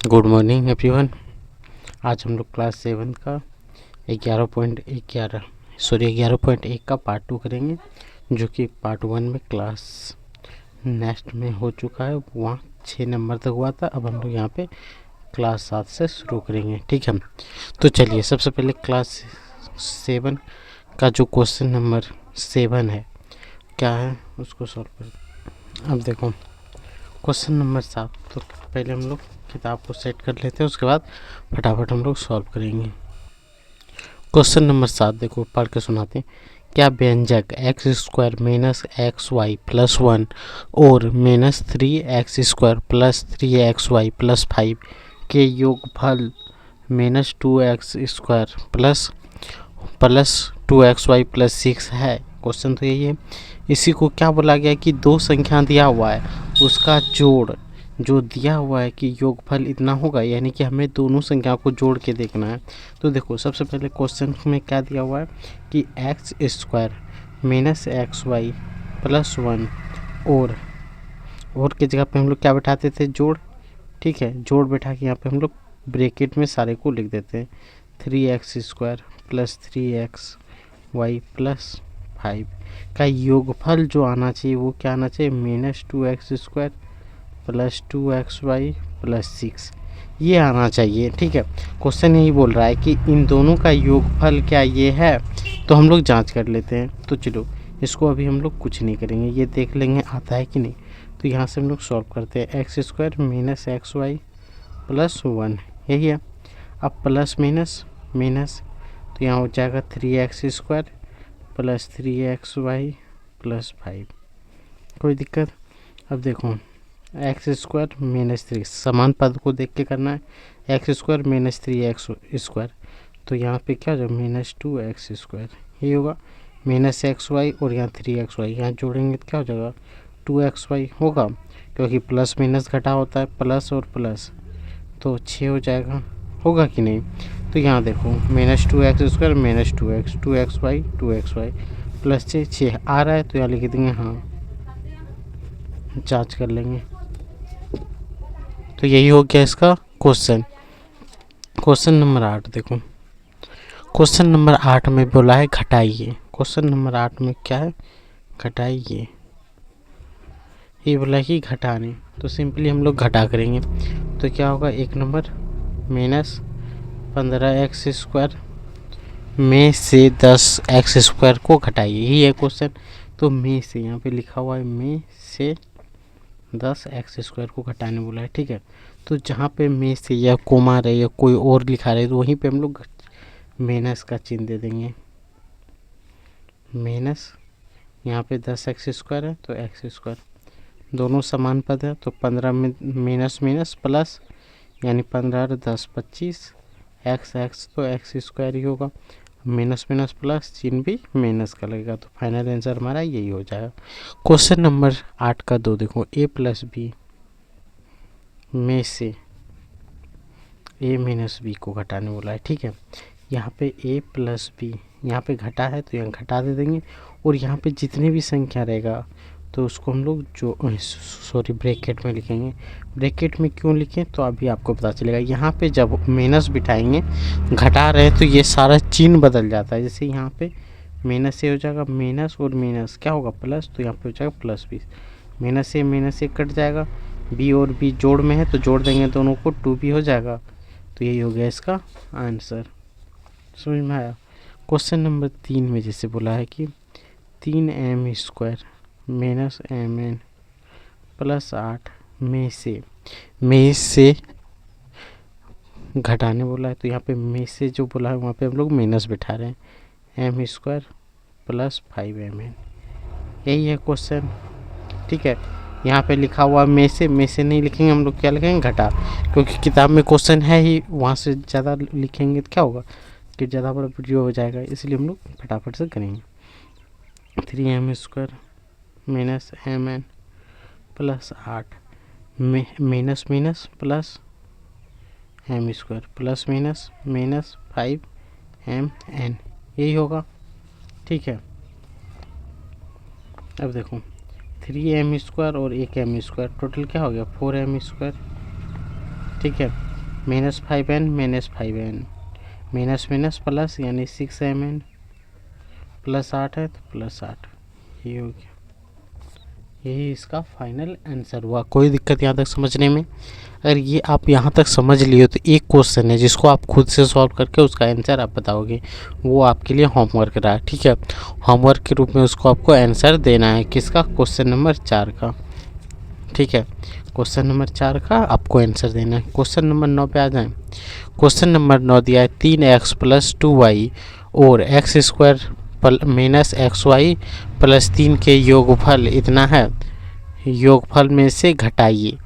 Good morning everyone. आज हम लोग क्लास 7 का 11.1 का पार्ट 2 करेंगे, जो कि पार्ट 1 में क्लास नेक्स्ट में हो चुका है। वहाँ 6 नंबर तक हुआ था। अब हम लोग यहाँ पे क्लास 7 से शुरू करेंगे, ठीक है। तो चलिए, सबसे पहले क्लास 7 का जो क्वेश्चन नंबर 7 है, क्या है उसको सॉल्व कर। अब देखो क्वेश्चन नंबर 7, तो पहले हम लोग किताब को सेट कर लेते हैं, उसके बाद फटाफट हम लोग सॉल्व करेंगे। क्वेश्चन नंबर 7 देखो, पढ़ के सुनाते हैं। क्या व्यंजक x square minus x y plus 1 और माइनस 3x² प्लस 3xy+5 के योगफल माइनस 2x² प्लस 2xy+6 है? क्वेश्चन तो यही है। इसी को क्या बोला गया कि दो संख्या दिया हुआ है, उसका जोड़ जो दिया हुआ है कि योगफल इतना होगा, यानी कि हमें दोनों संख्या को जोड़ के देखना है। तो देखो, सबसे पहले क्वेश्चन में क्या दिया हुआ है कि x² माइनस xy प्लस 1 और की जगह पे हम लोग क्या बैठाते थे? जोड़, ठीक है। जोड़ बैठा के यहाँ पे हम लोग ब्रैकेट में सारे को लिख देते हैं। 3x² प्लस 3xy+5 का योगफल जो आना चाहिए वो क्या आना चाहिए? माइनस 2x² प्लस 2xy+6 ये आना चाहिए, ठीक है। क्वेश्चन यही बोल रहा है कि इन दोनों का योगफल क्या ये है, तो हम लोग जांच कर लेते हैं। तो चलो, इसको अभी हम लोग कुछ नहीं करेंगे, ये देख लेंगे आता है कि नहीं। तो यहाँ से हम लोग सॉल्व करते हैं। x² माइनस xy+1 यही है। अब प्लस माइनस माइनस, तो यहाँ हो जाएगा 3x² प्लस 3xy+5। कोई दिक्कत? अब देखो, x² माइनस 3 समान पद को देख के करना है। x² माइनस 3x², तो यहाँ पे क्या हो जाएगा? Minus 2x²। ये होगा माइनस xy और यहाँ 3xy, यहाँ जोड़ेंगे तो क्या हो जाएगा? 2xy होगा, क्योंकि प्लस माइनस घटा होता है, प्लस और प्लस, तो 6 हो जाएगा। होगा कि नहीं? तो यहाँ देखो, minus 2x² minus 2xy plus 6 आ रहा है, तो यहाँ लिख देंगे हाँ, जांच कर लेंगे। तो यही हो गया इसका क्वेश्चन। क्वेश्चन नंबर 8 देखो, क्वेश्चन नंबर 8 में बोला है घटाइए। क्वेश्चन नंबर 8 में क्या है? घटाइए। ये बोला है कि घटाने, तो सिंपली हम लोग घटा करेंगे। तो क्या होगा? 1 नंबर माइनस 15x² में से 10x² को घटाइए, यही है क्वेश्चन। तो में से यहाँ पे लिखा हुआ है, में से 10x² को घटाने बोला है, ठीक है। तो जहाँ पे में से या कोमा रहे या कोई और लिखा रहे, तो वहीं पे हम लोग माइनस का चिन्ह दे देंगे। माइनस, यहाँ पे 10x² है तो x², दोनों समान पद है, तो 15 में माइनस माइनस प्लस, यानी 15 और 10 25, x तो x² ही होगा। माइनस माइनस प्लस, चिन्ह भी माइनस का लगेगा, तो फाइनल आंसर हमारा यही हो जाएगा। क्वेश्चन नंबर 8 का 2 देखो, a प्लस बी में से a माइनस बी को घटाने बोला है, ठीक है। यहाँ पे a प्लस बी यहाँ पे घटा है, तो यहाँ घटा दे देंगे। और यहाँ पे जितने भी संख्या रहेगा, तो उसको हम लोग ब्रैकेट में लिखेंगे। ब्रैकेट में क्यों लिखें, तो अभी आपको पता चलेगा। यहाँ पे जब माइनस बिठाएंगे, घटा रहे हैं, तो ये सारा चिन्ह बदल जाता है। जैसे यहाँ पे माइनस से हो जाएगा माइनस, और माइनस क्या होगा? प्लस, तो यहाँ पे हो जाएगा +20। माइनस से कट जाएगा, बी और बी जोड़ में है, तो जोड़ देंगे दोनों को, 2b हो जाएगा। तो यही हो गया इसका आंसर। समझ में आया? क्वेश्चन नंबर 3 में जैसे बोला है कि 3m² माइनस mn प्लस 8 में से घटाने बोला है, तो यहाँ पे में से जो बोला है वहाँ पे हम लोग माइनस बिठा रहे हैं। m² प्लस 5mn, यही है क्वेश्चन, ठीक है। यहाँ पे लिखा हुआ में से नहीं लिखेंगे हम लोग, क्या लिखेंगे? घटा, क्योंकि किताब में क्वेश्चन है ही, वहाँ से ज़्यादा लिखेंगे तो क्या होगा कि ज़्यादा बड़ा वीडियो हो जाएगा, इसलिए हम लोग फटाफट से करेंगे। 3m² माइनस mn प्लस 8 में minus minus plus m² plus minus minus 5mn, यही होगा, ठीक है। अब देखो, 3m² और 1m², टोटल क्या हो गया? 4m², ठीक है। -5n -5n minus minus plus यानी 6mn प्लस 8 है तो प्लस 8, ये हो गया। यही इसका फाइनल आंसर हुआ। कोई दिक्कत यहाँ तक समझने में? अगर ये आप यहाँ तक समझ लिए तो एक क्वेश्चन है जिसको आप खुद से सॉल्व करके उसका आंसर आप बताओगे, वो आपके लिए होमवर्क रहा, ठीक है। होमवर्क के रूप में उसको आपको आंसर देना है किसका, क्वेश्चन नंबर 4 का, ठीक है। क्वेश्चन नंबर 4 का आपको आंसर देना है। क्वेश्चन नंबर 9 पे आ जाएं। क्वेश्चन नंबर 9 दिया है 3x + 2y और x² - xy + 3 के योगफल इतना है, योगफल में से घटाइए,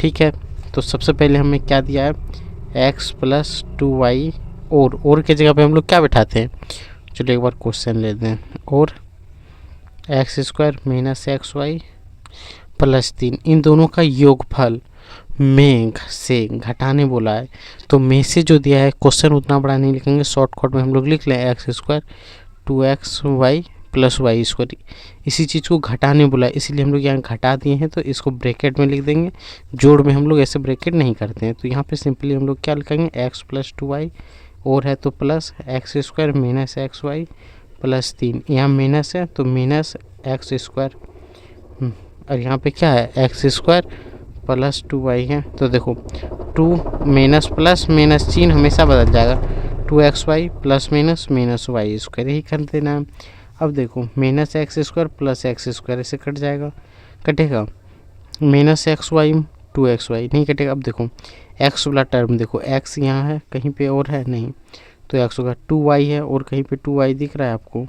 ठीक है। तो सबसे पहले हमें क्या दिया है, x + 2y और के जगह पे हम लोग क्या बैठाते हैं, चलो एक बार क्वेश्चन लेते हैं। और x² - xy + 3 इन दोनों का योगफल में से घटाने बोला है। तो में से जो दिया है क्वेश्चन उतना बड़ा नहीं लिखेंगे, शॉर्टकट में हम लोग लिख लें x² 2xy + y²। इसी चीज़ को घटाने बोला है, इसीलिए हम लोग यहाँ घटा दिए हैं तो इसको ब्रैकेट में लिख देंगे। जोड़ में हम लोग ऐसे ब्रैकेट नहीं करते हैं, तो यहाँ पे सिंपली हम लोग क्या लिखेंगे, x + 2y और है तो प्लस x² - xy + 3, यहाँ माइनस है तो -x², और यहाँ पे क्या है x² + 2y है। तो देखो 2 माइनस प्लस माइनस चिन्ह हमेशा बदल जाएगा, 2xy ± -y², यही कर देना है। अब देखो -x² + x² ऐसे कट जाएगा, कटेगा -xy 2xy नहीं कटेगा। अब देखो x वाला टर्म देखो, x यहाँ है कहीं पे और है नहीं, तो x होगा 2y है, और कहीं पे 2y दिख रहा है आपको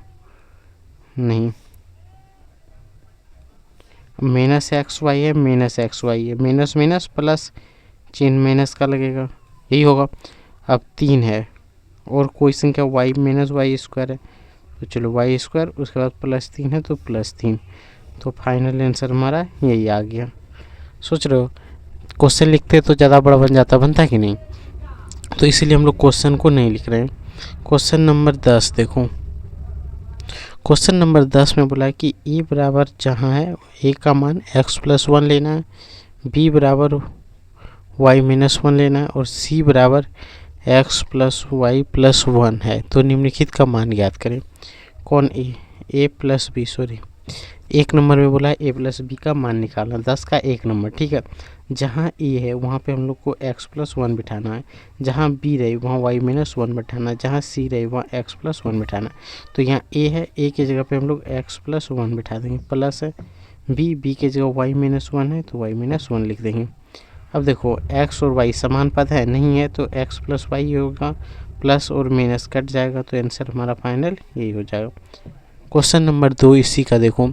नहीं, -xy है -xy है, माइनस माइनस प्लस चिन्ह माइनस का लगेगा, यही होगा। अब 3 है और कोई संख्या y - y² है, तो चलो y², उसके बाद +3 है तो +3, तो फाइनल आंसर हमारा यही आ गया। सोच रहे हो क्वेश्चन लिखते तो ज़्यादा बड़ा बन जाता, बनता कि नहीं, तो इसीलिए हम लोग क्वेश्चन को नहीं लिख रहे हैं। क्वेश्चन नंबर 10 देखो, क्वेश्चन नंबर 10 में बोला है कि ए बराबर जहाँ है ए का मान x + 1 लेना है, बी बराबर y - 1 लेना है, और सी बराबर x + y + 1 है। तो निम्नलिखित का मान ज्ञात करें। कौन ए + बी, सॉरी 1 नंबर में बोला है a + b का मान निकालना, 10 का 1 नंबर, ठीक है। जहाँ a है वहाँ पे हम लोग को x + 1 बिठाना है, जहाँ b रही वहाँ y - 1 बिठाना है, जहाँ c रही वहाँ x + 1 बिठाना है। तो यहाँ a है, a की जगह पे हम लोग x + 1 बिठा देंगे, प्लस है b की जगह y - 1 है तो y - 1 लिख देंगे। अब देखो x और y समान पद है नहीं है, तो x + y होगा, प्लस और माइनस कट जाएगा, तो आंसर हमारा फाइनल यही हो जाएगा। क्वेश्चन नंबर 2 इसी का देखो,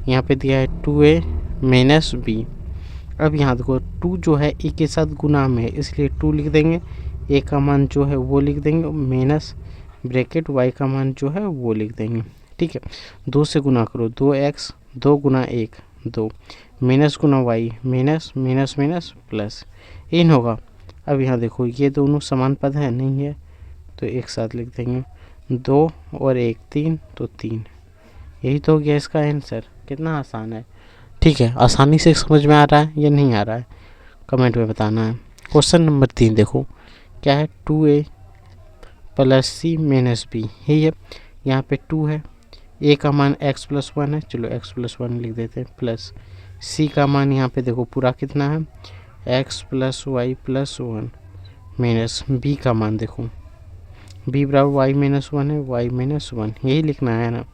यहाँ पे दिया है 2a - b। अब यहाँ देखो 2 जो है ए के साथ गुना में है, इसलिए 2 लिख देंगे, ए का मान जो है वो लिख देंगे, माइनस ब्रैकेट y का मान जो है वो लिख देंगे, ठीक है। 2 से गुना करो, 2x, 2 गुना 1 2, माइनस गुना y minus minus minus plus, इन होगा। अब यहाँ देखो ये दोनों समान पद है नहीं है, तो एक साथ लिख देंगे, 2 और 1 3, तो 3, यही तो हो गया इसका आंसर। कितना आसान है, ठीक है। आसानी से समझ में आ रहा है या नहीं आ रहा है, कमेंट में बताना है। क्वेश्चन नंबर 3 देखो, क्या है, 2a + c - b, यही है। यहाँ पे 2 है, a का मान x + 1 है, चलो x + 1 लिख देते हैं, प्लस c का मान यहाँ पे देखो पूरा कितना है, x + y + 1, माइनस b का मान देखो, b बराबर y - 1 है, y - 1, यही लिखना है ना।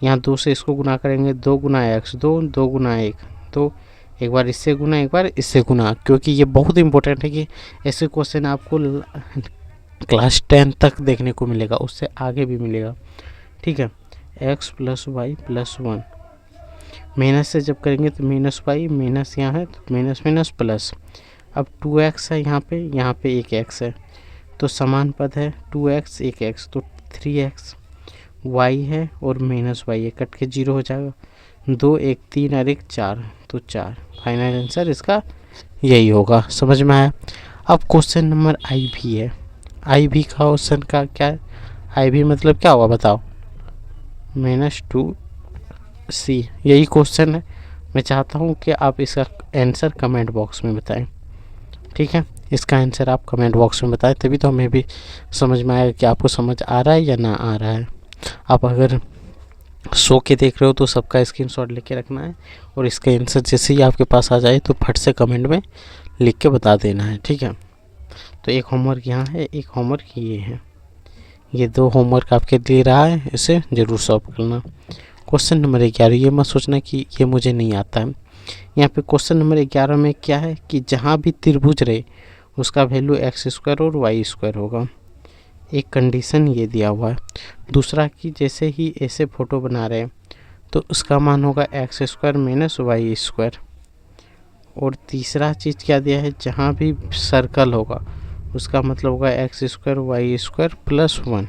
यहाँ 2 से इसको गुना करेंगे, 2 गुना x 2, 2 गुना 1 2, एक बार इससे गुना एक बार इससे गुना, क्योंकि ये बहुत इंपॉर्टेंट है कि ऐसे क्वेश्चन आपको क्लास 10 तक देखने को मिलेगा, उससे आगे भी मिलेगा, ठीक है। x + y + 1, माइनस से जब करेंगे तो -y, माइनस यहाँ है तो माइनस माइनस प्लस। अब 2x है यहाँ पे 1x है, तो समान पद है 2x 1x, तो 3x, y है और -y है, कट के 0 हो जाएगा, 2 1 3 और 1 4, तो 4, फाइनल आंसर इसका यही होगा। समझ में आया। अब क्वेश्चन नंबर आई भी है, आई भी का क्वेश्चन का क्या है, आई भी मतलब क्या होगा बताओ, -2c, यही क्वेश्चन है। मैं चाहता हूँ कि आप इसका आंसर कमेंट बॉक्स में बताएं, ठीक है। इसका आंसर आप कमेंट बॉक्स में बताएं, तभी तो हमें भी समझ में आएगा कि आपको समझ आ रहा है या ना आ रहा है। आप अगर सो के देख रहे हो तो सबका स्क्रीनशॉट लेके रखना है, और इसका आंसर जैसे ही आपके पास आ जाए तो फट से कमेंट में लिख के बता देना है, ठीक है। तो एक होमवर्क यहाँ है, एक होमवर्क ये है, ये 2 होमवर्क आपके दे रहा है, इसे ज़रूर सॉल्व करना। क्वेश्चन नंबर 11, ये मत सोचना कि ये मुझे नहीं आता है। यहाँ पे क्वेश्चन नंबर 11 में क्या है कि जहाँ भी त्रिभुज रहे उसका वैल्यू x² और y² होगा। एक कंडीशन ये दिया हुआ है। दूसरा कि जैसे ही ऐसे फोटो बना रहे हैं तो उसका मान होगा x² - y²। और तीसरा चीज़ क्या दिया है, जहाँ भी सर्कल होगा उसका मतलब होगा x² y² + 1।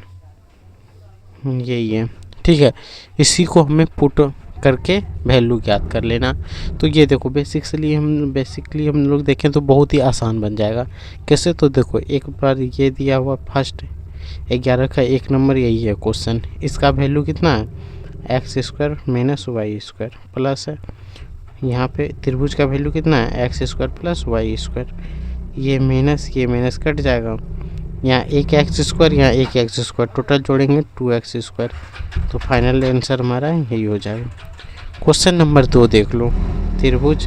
यही है, ठीक है। इसी को हमें पुट करके वैल्यू ज्ञात कर लेना। तो ये देखो बेसिकली हम लोग देखें तो बहुत ही आसान बन जाएगा। कैसे, तो देखो एक बार ये दिया हुआ फर्स्ट 11 का 1 नंबर, यही है क्वेश्चन। इसका वैल्यू कितना है, x² - y² प्लस है यहाँ पे त्रिभुज का वैल्यू कितना है, x² + y²। ये माइनस कट जाएगा, यहाँ एक x², यहाँ एक x², टोटल जोड़ेंगे 2x²। तो फाइनल आंसर हमारा यही हो जाएगा। क्वेश्चन नंबर 2 देख लो, त्रिभुज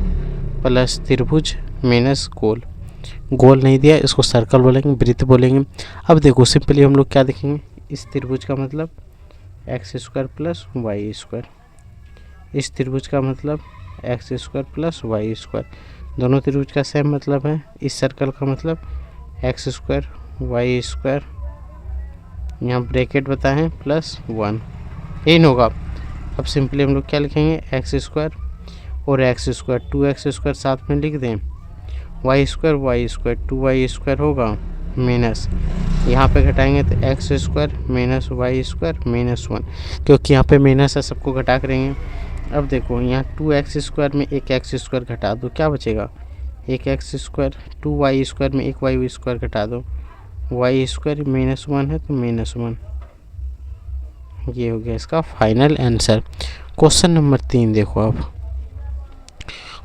प्लस त्रिभुज माइनस गोल। गोल नहीं दिया, इसको सर्कल बोलेंगे, वृत्त बोलेंगे। अब देखो सिंपली हम लोग क्या देखेंगे, इस त्रिभुज का मतलब x² + y², इस त्रिभुज का मतलब x² + y²। दोनों त्रिभुज का सेम मतलब है। इस सर्कल का मतलब x² y², यहाँ ब्रैकेट बताएं +1, यही ना होगा। अब सिंपली हम लोग क्या लिखेंगे, x² और x² 2x² साथ में लिख दें, y² 2y² होगा माइनस, यहाँ पे घटाएंगे तो x² - y² -1, क्योंकि यहाँ पे माइनस है सबको घटा करेंगे। अब देखो यहाँ 2x² में एक x² घटा दो, क्या बचेगा, एक x², 2y² में एक y² घटा दो, y² -1 है तो -1। ये हो गया इसका फाइनल आंसर। क्वेश्चन नंबर 3 देखो। अब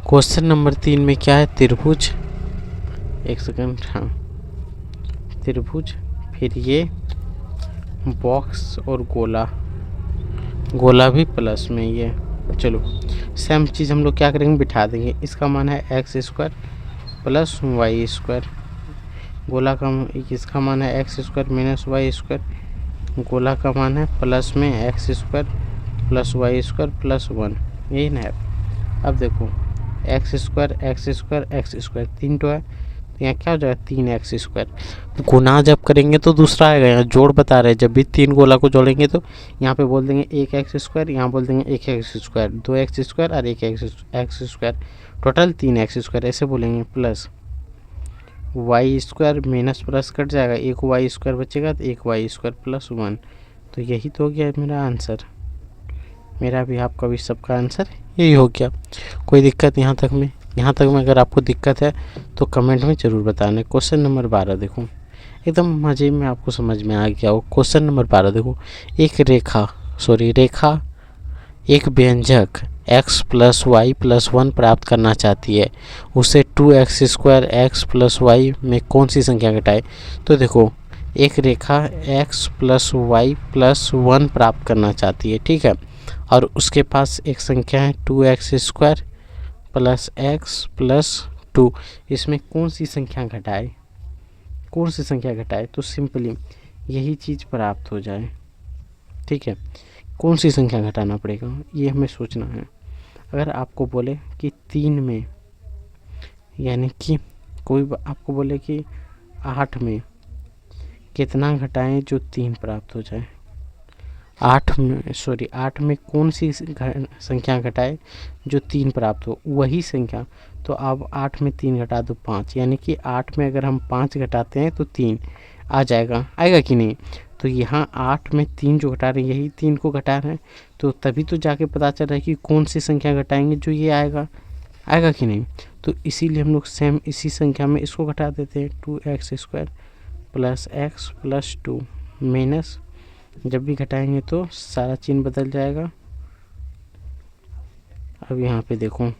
क्वेश्चन नंबर 3 में क्या है, त्रिभुज, एक सेकंड, हाँ, त्रिभुज, फिर ये बॉक्स और गोला, गोला भी प्लस में ये। चलो सेम चीज़ हम लोग क्या करेंगे, बिठा देंगे। इसका मान है x² + y², गोला का इसका मान है x² - y², गोला का मान है प्लस में x² + y² + 1, यही ना है। अब देखो x², तीन तो है, तो यहाँ क्या हो जाएगा, 3x²। गुना जब करेंगे तो दूसरा आएगा, यहाँ जोड़ बता रहे हैं, जब भी 3 गोला को जोड़ेंगे तो यहाँ पे बोल देंगे 1x², यहाँ बोल देंगे 1x², 2x² और 1x², टोटल 3x², ऐसे बोलेंगे। Plus y² minus plus cut जाएगा, एक y² बचेगा तो एक y² + 1। तो यही तो हो गया मेरा आंसर, मेरा भी आपका भी सबका आंसर यही हो गया। कोई दिक्कत यहाँ तक में अगर आपको दिक्कत है तो कमेंट में ज़रूर बताना। क्वेश्चन नंबर 12 देखो, एकदम मज़े में आपको समझ में आ गया हो। क्वेश्चन नंबर 12 देखो, एक रेखा एक व्यंजक x + y + 1 प्राप्त करना चाहती है, उसे 2x² x + y में कौन सी संख्या घटाए। तो देखो एक रेखा x + y + 1 प्राप्त करना चाहती है, ठीक है, और उसके पास एक संख्या है 2x² + x + 2, इसमें कौन सी संख्या घटाए, तो सिंपली यही चीज़ प्राप्त हो जाए, ठीक है। कौन सी संख्या घटाना पड़ेगा ये हमें सोचना है। अगर आपको बोले कि 3 में, यानी कि कोई आपको बोले कि 8 में कितना घटाएं जो 3 प्राप्त हो जाए, 8 में कौन सी संख्या घटाए जो 3 प्राप्त हो, वही संख्या। तो अब 8 में 3 घटा दो 5, यानी कि 8 में अगर हम 5 घटाते हैं तो 3 आ जाएगा, आएगा कि नहीं। तो यहाँ 8 में 3 जो घटा रहे हैं, यही 3 को घटा रहे हैं, तो तभी तो जाके पता चल रहा है कि कौन सी संख्या घटाएंगे जो ये आएगा कि नहीं। तो इसीलिए हम लोग सेम इसी संख्या में इसको घटा देते हैं, 2x² + x + 2 माइनस, जब भी घटाएंगे तो सारा चिन्ह बदल जाएगा। अब यहाँ पे देखो,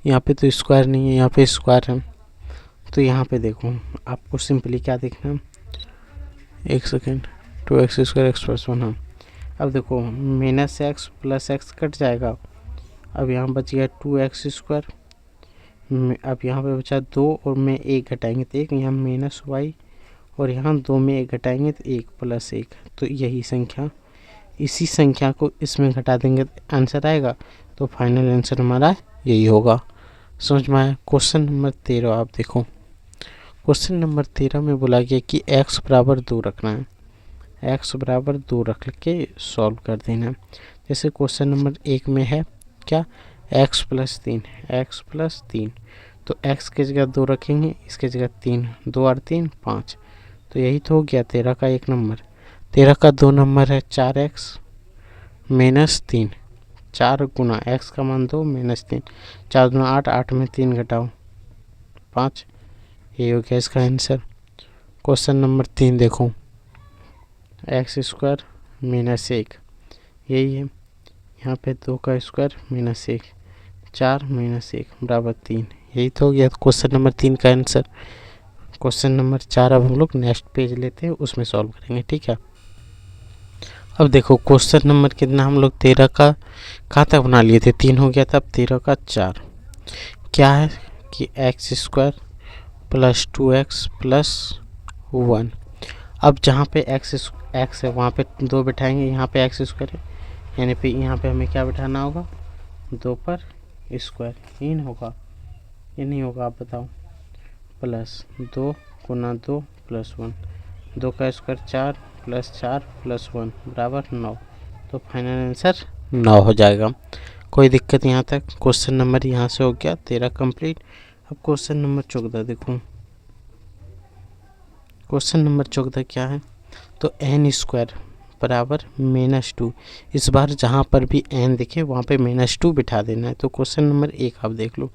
यहाँ पे तो स्क्वायर नहीं है, यहाँ पे स्क्वायर है, तो यहाँ पे देखो आपको सिंपली क्या देखना, एक सेकेंड, 2x² x+1। हाँ, अब देखो minus x plus x cut जाएगा, अब यहाँ बच गया 2x²। अब यहाँ पे बचा 2 और में 1 घटाएंगे तो 1, यहाँ माइनस वाई और यहाँ 2 में 1 घटाएंगे तो 1 + 1। तो यही संख्या, इसी संख्या को इसमें घटा देंगे तो आंसर आएगा। तो फाइनल आंसर हमारा यही होगा। समझ में आया। क्वेश्चन नंबर 13 आप देखो। क्वेश्चन नंबर 13 में बोला गया कि x बराबर 2 रखना है, x बराबर 2 रख के सॉल्व कर देना। जैसे क्वेश्चन नंबर 1 में है क्या, x + 3, x + 3, तो x की जगह 2 रखेंगे, इसके जगह 3, 2 और 3 5। तो यही तो हो गया 13 का 1 नंबर। 13 का 2 नंबर है 4x - 3, 4 गुना x का मान 2 - 3, 4 दूना 8, 8 में 3 घटाओ 5। ये हो गया इसका आंसर। क्वेश्चन नंबर 3 देखो, x² - 1, यही है। यहाँ पे 2 का स्क्वायर - 1, 4 - 1 बराबर 3। यही तो हो गया क्वेश्चन नंबर 3 का आंसर। क्वेश्चन नंबर 4 अब हम लोग नेक्स्ट पेज लेते हैं, उसमें सॉल्व करेंगे, ठीक है। अब देखो क्वेश्चन नंबर कितना हम लोग 13 का कहाँ तक बना लिए थे, 3 हो गया था। अब 13 का 4 क्या है कि x² + 2x + 1। अब जहाँ पे x है वहाँ पे 2 बिठाएंगे, यहाँ पे x² है, यानी पे यहाँ पे हमें क्या बिठाना होगा, 2 पर स्क्वायर। ये नहीं होगा, ये नहीं होगा, आप बताओ। प्लस 2 गुना 2 + 1, 2 का स्क्वायर 4 + 4 + 1 बराबर 9। तो फाइनल आंसर 9 हो जाएगा। कोई दिक्कत यहाँ तक। क्वेश्चन नंबर यहाँ से हो गया 13 कंप्लीट। अब क्वेश्चन नंबर 14 देखो। क्वेश्चन नंबर 14 क्या है, तो n² बराबर -2। इस बार जहाँ पर भी n दिखे वहाँ पे -2 बिठा देना है। तो क्वेश्चन नंबर 1 आप देख लो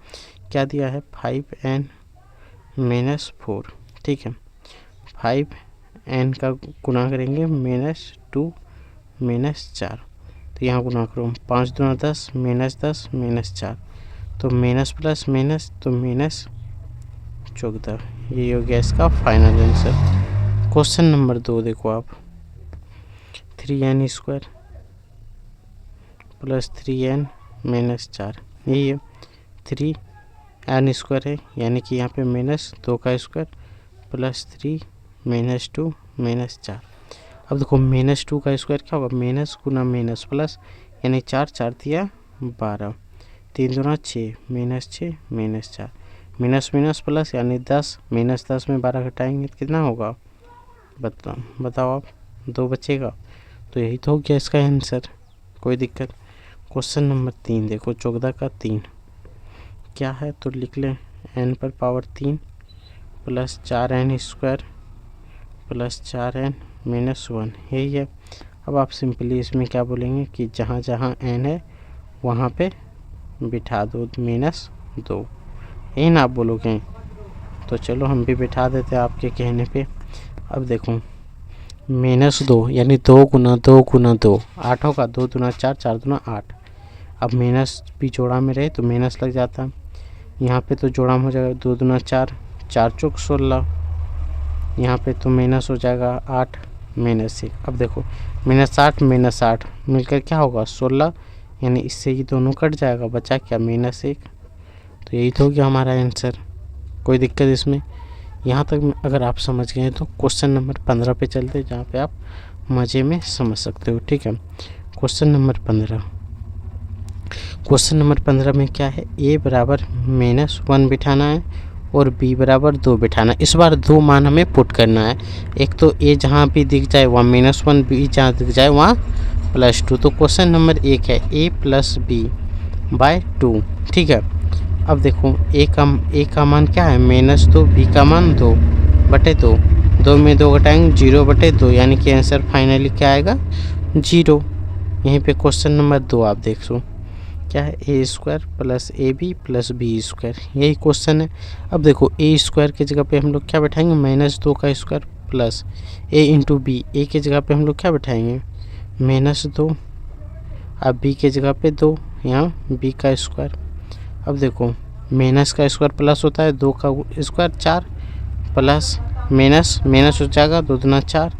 क्या दिया है, 5n - 4, ठीक है। 5n का गुना करेंगे -2 - 4, तो यहाँ गुना करो, 5 दूना 10 -10 -4, तो माइनस प्लस माइनस तो -14। ये हो गया इसका फाइनल आंसर। क्वेश्चन नंबर 2 देखो आप, 3n² + 3n - 4, यही है। 3n² है, यानी कि यहाँ पे -2 का स्क्वायर + 3 - 2 - 4। अब देखो -2 का स्क्वायर क्या होगा, माइनस गुना माइनस प्लस, यानी 4 4 दिया 12, 3 दूना 6 -6 -4, माइनस माइनस प्लस यानी 10, -10 में 12 घटाएंगे तो कितना होगा, बताओ आप, 2 बचेगा। तो यही तो हो गया इसका आंसर। कोई दिक्कत। क्वेश्चन नंबर 3 देखो, 14 का 3 क्या है, तो लिख लें n पर पावर 3 + 4n² + 4n - 1, यही है। अब आप सिंपली इसमें क्या बोलेंगे कि जहाँ जहाँ n है वहाँ पे बिठा दो -2, यही ना आप बोलोगे। तो चलो हम भी बिठा देते हैं आपके कहने पे। अब देखो -2 यानी 2 गुना 2 गुना 2 8 होगा, 2 दूना 4 4 दूना 8। अब माइनस भी जोड़ा में रहे तो माइनस लग जाता, यहाँ पे तो जोड़ा में हो जाएगा, 2 दूना 4 4 चौक 16, यहाँ पे तो माइनस हो जाएगा 8 -1। अब देखो -8 -8 मिलकर क्या होगा 16, यानी इससे ये दोनों कट जाएगा, बचा क्या -1। तो यही तो हो गया हमारा आंसर। कोई दिक्कत इसमें। यहाँ तक अगर आप समझ गए तो क्वेश्चन नंबर 15 पे चलते हैं, जहाँ पे आप मज़े में समझ सकते हो, ठीक है। क्वेश्चन नंबर 15, क्वेश्चन नंबर 15 में क्या है, a बराबर -1 बिठाना है और b बराबर 2 बिठाना है। इस बार 2 मान हमें पुट करना है। एक तो a जहाँ भी दिख जाए वहाँ -1, b जहाँ दिख जाए वहाँ +2। तो क्वेश्चन नंबर 1 है a + b/2, ठीक है। अब देखो a का मान क्या है -2, b का मान 2/2, 2 में 2 घटाएंगे 0/2, यानी कि आंसर फाइनली क्या आएगा 0। यहीं पे क्वेश्चन नंबर 2 आप देख लो क्या है, a² + ab + b², यही क्वेश्चन है। अब देखो a² की जगह पे हम लोग क्या बैठाएंगे, -2 का square plus a × b, a की जगह पे हम लोग क्या बैठाएंगे -2, अब b की जगह पे 2, यहाँ b का स्क्वायर। अब देखो माइनस का स्क्वायर प्लस होता है, 2 का स्क्वायर 4, प्लस माइनस माइनस हो जाएगा, 2 दूना 4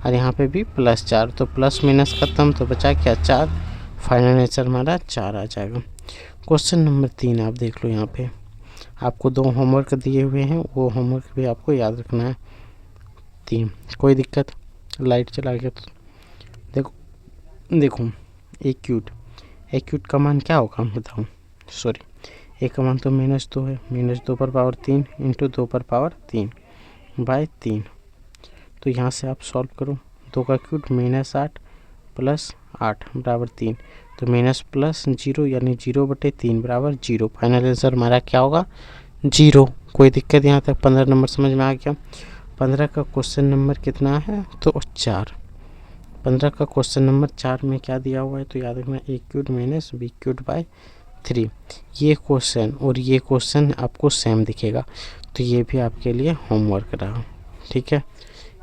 और यहाँ पे भी +4, तो प्लस माइनस खत्म, तो बचा क्या 4। फाइनल आंसर हमारा 4 आ जाएगा। क्वेश्चन नंबर 3 आप देख लो, यहाँ पे आपको 2 होमवर्क दिए हुए हैं, वो होमवर्क भी आपको याद रखना है। 3 कोई दिक्कत, लाइट चला गया तो देखो एक्यूट का मान क्या होगा बताओ, सॉरी ए का मान तो -2 है, -2 पर पावर 3 इंटू 2 पर पावर 3 बाय 3। तो यहाँ से आप सॉल्व करो, 2 का क्यूब -8 प्लस 8 बराबर 3, तो माइनस प्लस 0 यानी 0/3 बराबर 0। फाइनल आंसर हमारा क्या होगा 0। कोई दिक्कत यहाँ तक 15 नंबर समझ में आ गया। 15 का क्वेश्चन नंबर कितना है तो 4। 15 का क्वेश्चन नंबर 4 में क्या दिया हुआ है तो याद रखना a³ माइनस b³ बाय 3। ये क्वेश्चन और ये क्वेश्चन आपको सेम दिखेगा, तो ये भी आपके लिए होमवर्क रहा, ठीक है।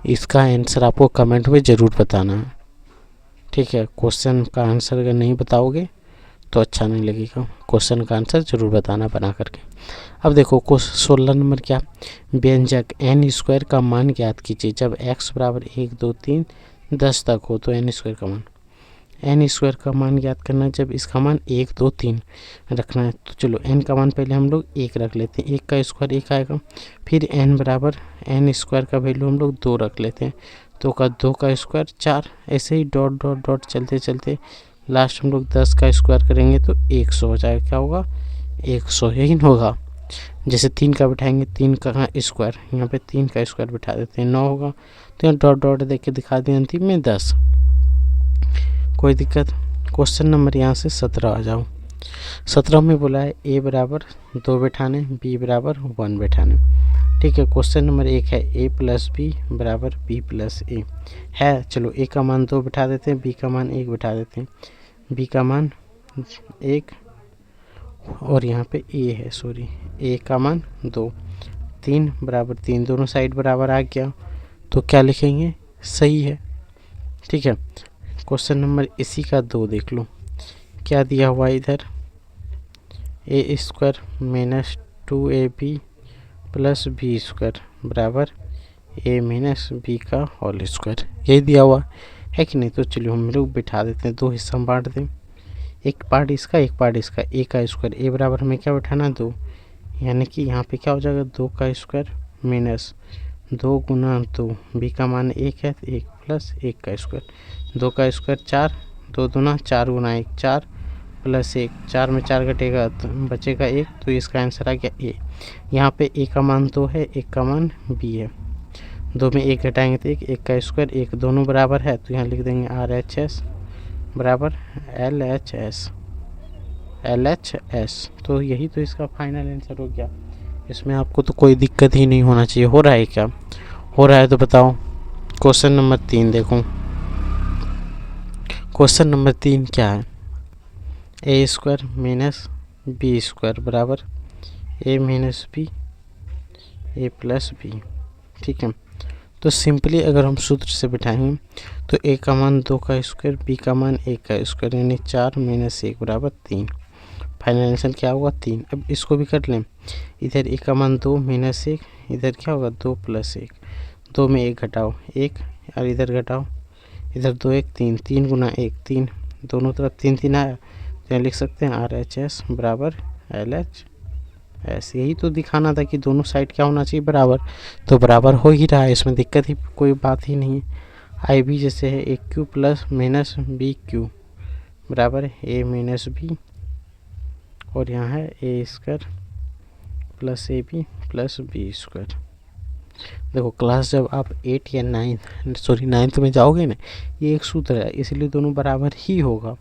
इसका आंसर आपको कमेंट में ज़रूर बताना है, ठीक है। क्वेश्चन का आंसर अगर नहीं बताओगे तो अच्छा नहीं लगेगा, क्वेश्चन का आंसर ज़रूर बताना बना करके। अब देखो 16 नंबर क्या, व्यंजक n² का मान ज्ञात कीजिए जब x बराबर 1 2 3 10 तक हो। तो n² का मान, n² का मान ज्ञात करना है जब इसका मान 1 2 3 रखना है। तो चलो n का मान पहले हम लोग 1 रख लेते हैं, 1 का स्क्वायर 1 आएगा, फिर n बराबर n² का वैल्यू हम लोग 2 रख लेते हैं, 2 का स्क्वायर 4, ऐसे ही डॉट डॉट डॉट चलते चलते लास्ट हम लोग 10 का स्क्वायर करेंगे तो 100 हो जाएगा। क्या होगा 100, यही होगा। जैसे 3 का बिठाएंगे, 3 का स्क्वायर, यहाँ पे 3 का स्क्वायर बिठा देते हैं 9 होगा, तो यहाँ डॉट डॉट देख के दिखा दें अंतिम में 10। कोई दिक्कत। क्वेश्चन नंबर यहाँ से 17 आ जाओ। 17 में बोला है a बराबर 2 बैठाने, b बराबर 1 बैठाने, ठीक है। क्वेश्चन नंबर 1 है a प्लस बी बराबर b प्लस ए है। चलो a का मान 2 बैठा देते हैं, b का मान 1 बैठा देते हैं, b का मान 1 और यहाँ पे a है, सॉरी a का मान 2, 3 बराबर 3, दोनों साइड बराबर आ गया, तो क्या लिखेंगे सही है, ठीक है। क्वेश्चन नंबर इसी का 2 देख लो, क्या दिया हुआ है इधर a² minus 2ab plus b² बराबर a माइनस b का होल स्क्वायर, यही दिया हुआ है कि नहीं। तो चलिए हम लोग बिठा देते हैं, 2 हिस्सा में बांट दें, एक पार्ट इसका एक पार्ट इसका, a का स्क्वायर a बराबर हमें क्या बैठाना 2, यानी कि यहाँ पे क्या हो जाएगा 2 का स्क्वायर माइनस 2 गुना 2, b का मान 1 है, 1 प्लस 1 का स्क्वायर, 2 का स्क्वायर 4, 2 दूना 4 गुना 1 4 प्लस 1, 4 में 4 घटेगा तो बचेगा 1, तो इसका आंसर आ गया a। यहाँ पे a का मान 2 है, 1 का मान b है, 2 में 1 घटाएंगे तो 1, 1 का स्क्वायर 1, दोनों बराबर है, तो यहाँ लिख देंगे RHS बराबर LHS। तो यही तो इसका फाइनल आंसर हो गया। इसमें आपको तो कोई दिक्कत ही नहीं होना चाहिए। हो रहा है क्या, हो रहा है तो बताओ। क्वेश्चन नंबर 3 देखो, क्वेश्चन नंबर 3 क्या है, a² माइनस b² बराबर a minus B a plus B, ठीक है। तो सिंपली अगर हम सूत्र से बिठाएंगे तो a का मान 2 का स्क्वायर, b का मान 1 का स्क्वायर, यानी 4 माइनस 1 बराबर 3। फाइनल आंसर क्या होगा 3। अब इसको भी कर लें, इधर a का मान 2 माइनस 1, इधर क्या होगा 2 प्लस 1, 2 में 1 घटाओ 1 और इधर घटाओ, इधर 2 1 3, 3 गुना 1 3, दोनों तरफ 3 3 आया, तो लिख सकते हैं RHS बराबर LHS। यही तो दिखाना था कि दोनों साइड क्या होना चाहिए बराबर, तो बराबर हो ही रहा है, इसमें दिक्कत ही कोई बात ही नहीं है। IB जैसे है AQ प्लस माइनस BQ बराबर a माइनस बी, और यहाँ है a² plus AB plus b²। देखो क्लास जब आप 8 या 9th में जाओगे ना, ये एक सूत्र है, इसलिए दोनों बराबर ही होगा।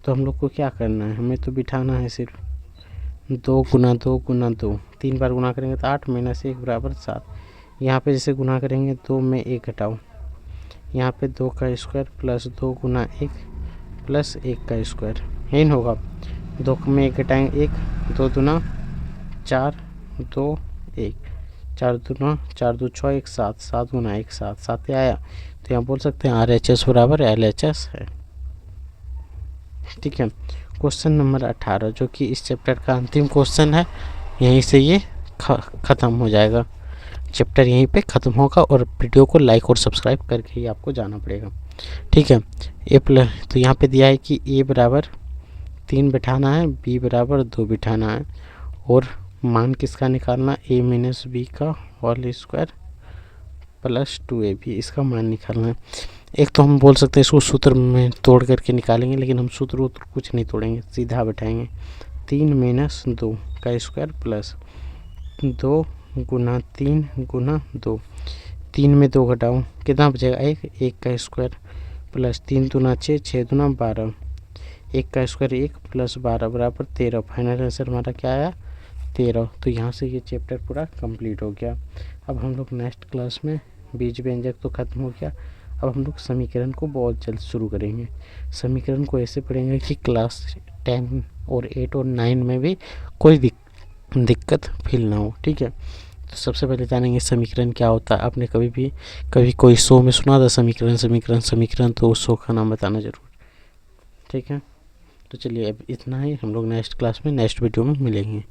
तो हम लोग को क्या करना है, हमें तो बिठाना है सिर्फ 2 गुना 2 गुना 2, 3 बार गुना करेंगे तो 8 माइनस 1 बराबर 7। यहाँ पे जैसे गुना करेंगे 2 में 1 घटाओ, यहाँ पे 2 का स्क्वायर प्लस 2 गुना 1 प्लस 1 का स्क्वायर, यही होगा। 2 में 1 घटाएंगे 1, 2 दूना 4 2 1, 4 दूना 4 2 6 1 7, 7 गुना 1 7, 7 आया, तो यहाँ बोल सकते हैं RHS बराबर LHS है, ठीक है। क्वेश्चन नंबर 18 जो कि इस चैप्टर का अंतिम क्वेश्चन है, यहीं से ये ख़त्म हो जाएगा, चैप्टर यहीं पे ख़त्म होगा और वीडियो को लाइक और सब्सक्राइब करके ही आपको जाना पड़ेगा। ठीक है। ए प्लस तो यहाँ पे दिया है कि ए बराबर 3 बिठाना है, बी बराबर 2 बिठाना है और मान किसका निकालना, ए माइनस बी का होल स्क्वायर प्लस 2ab, इसका मान निकालना है। एक तो हम बोल सकते हैं इसको सूत्र में तोड़ करके निकालेंगे, लेकिन हम सूत्र कुछ नहीं तोड़ेंगे, सीधा बैठाएंगे। 3 माइनस 2 का स्क्वायर प्लस 2 गुना 3 गुना 2, 3 में 2 घटाऊँ कितना बचेगा, 1 का स्क्वायर प्लस 3 दूना 6, 6 दूना 12, 1 का स्क्वायर 1 प्लस 12 बराबर 13। फाइनल आंसर हमारा क्या आया, 13। तो यहाँ से ये चैप्टर पूरा कंप्लीट हो गया। अब हम लोग नेक्स्ट क्लास में बीज व्यंजक तो ख़त्म हो गया, अब हम लोग समीकरण को बहुत जल्द शुरू करेंगे। समीकरण को ऐसे पढ़ेंगे कि क्लास 10 और 8 और 9 में भी कोई दिक्कत फील ना हो। ठीक है। तो सबसे पहले जानेंगे समीकरण क्या होता है। आपने कभी कोई शो में सुना था समीकरण समीकरण समीकरण, तो उस शो का नाम बताना ज़रूर। ठीक है। तो चलिए अब इतना ही, हम लोग नेक्स्ट क्लास में नेक्स्ट वीडियो में मिलेंगे।